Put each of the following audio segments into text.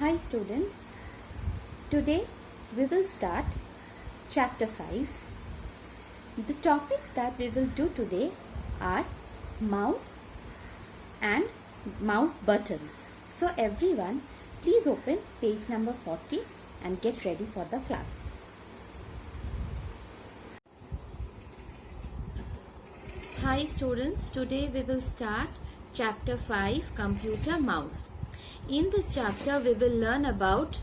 Hi student, today we will start chapter 5. The topics that we will do today are mouse and mouse buttons. So everyone, please open page number 40 and get ready for the class. Hi students, today we will start chapter 5, computer mouse. In this chapter, we will learn about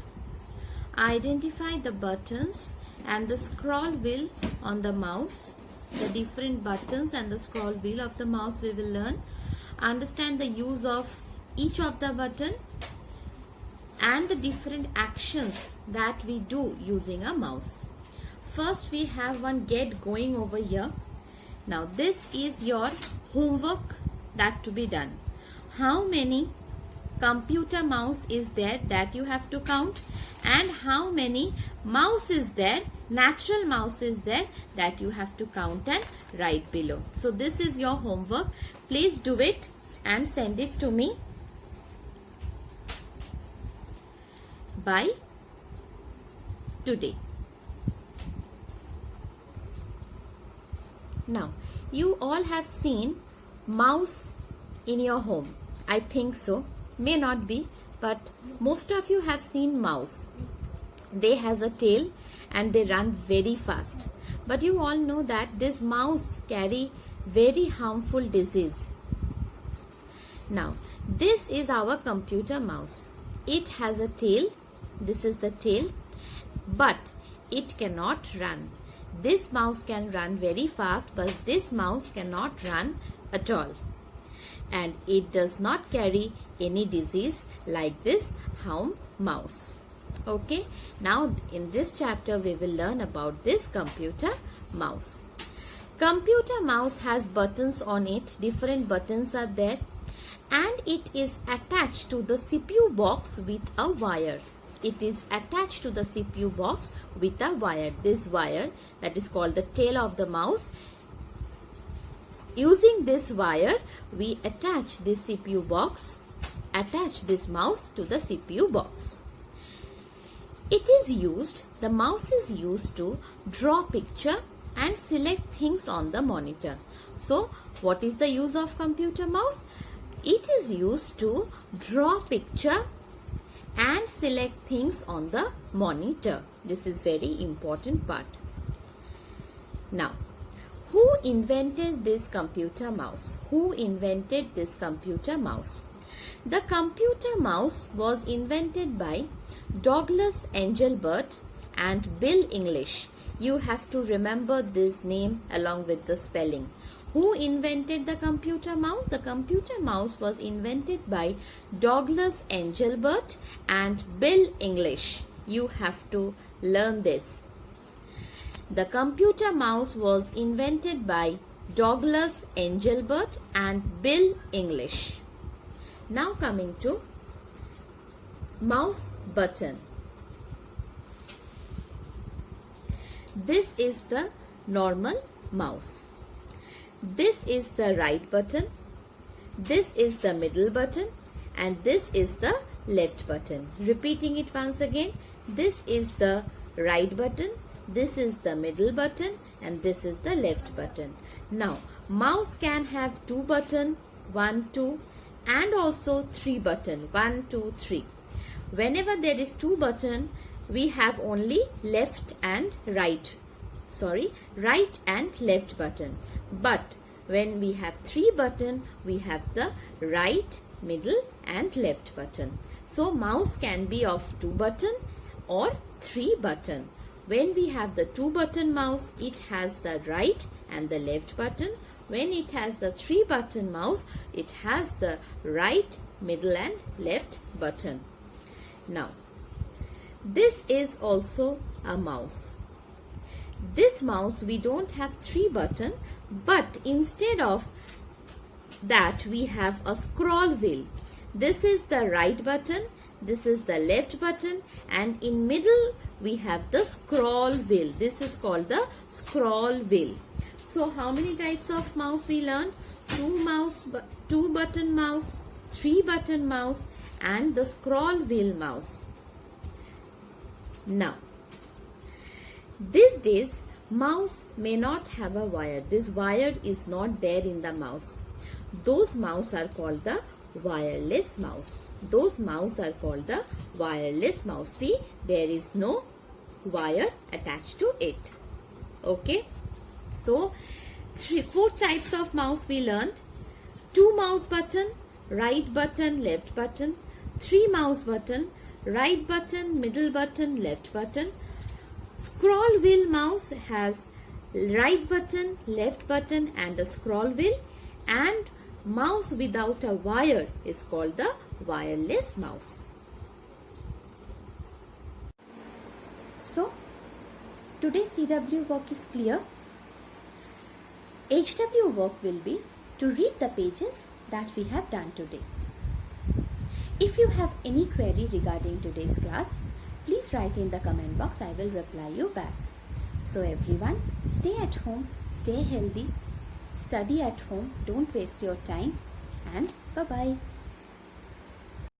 identify the buttons and the scroll wheel on the mouse, the different buttons and the scroll wheel of the mouse we will learn, understand the use of each of the button and the different actions that we do using a mouse. First, we have one get going over here. Now, this is your homework that to be done. How many computer mouse is there that you have to count, and how many mouse is there, natural mouse is there that you have to count and write below. So this is your homework. Please do it and send it to me by today. Now, you all have seen mouse in your home. I think so. May not be, but most of you have seen mouse. They has a tail and they run very fast. But you all know that this mouse carry very harmful disease. Now, this is our computer mouse. It has a tail. This is the tail, but it cannot run. This mouse can run very fast, but this mouse cannot run at all. And it does not carry any disease like this harm mouse. Okay, now in this chapter we will learn about this computer mouse. Computer mouse has buttons on it, different buttons are there, and it is attached to the CPU box with a wire. It is attached to the CPU box with a wire. This wire, that is called the tail of the mouse. Using this wire, we attach this CPU box, attach this mouse to the CPU box. It is used, the mouse is used to draw picture and select things on the monitor. So, what is the use of computer mouse? It is used to draw picture and select things on the monitor. This is very important part. Now, who invented this computer mouse? Who invented this computer mouse? The computer mouse was invented by Douglas Engelbart and Bill English. You have to remember this name along with the spelling. Who invented the computer mouse? The computer mouse was invented by Douglas Engelbart and Bill English. You have to learn this. The computer mouse was invented by Douglas Engelbart and Bill English. Now coming to mouse button. This is the normal mouse. This is the right button. This is the middle button. And this is the left button. Repeating it once again. This is the right button. This is the middle button. And this is the left button. Now, mouse can have two buttons, 1, 2. And also 3 button, 1, 2, 3. Whenever there is 2 button, we have only left and right. Right and left button. But when we have 3 button, we have the right, middle and left button. So mouse can be of 2 button or 3 button. When we have the 2 button mouse, it has the right and the left button. When it has the 3 button mouse, it has the right, middle and left button. Now, this is also a mouse. This mouse we don't have 3 button, but instead of that we have a scroll wheel. This is the right button, this is the left button, and in middle we have the scroll wheel. This is called the scroll wheel. So how many types of mouse we learn? 2 button mouse, 3 button mouse and the scroll wheel mouse. Now, these days, mouse may not have a wire. This wire is not there in the mouse. Those mouse are called the wireless mouse. Those mouse are called the wireless mouse. See, there is no wire attached to it. Okay. So, 4 types of mouse we learned. 2 mouse button, right button, left button. 3 mouse button, right button, middle button, left button. Scroll wheel mouse has right button, left button and a scroll wheel, and mouse without a wire is called the wireless mouse. So, today's CW work is clear. HW work will be to read the pages that we have done today. If you have any query regarding today's class, please write in the comment box. I will reply you back. So everyone, stay at home, stay healthy, study at home, don't waste your time, and bye-bye.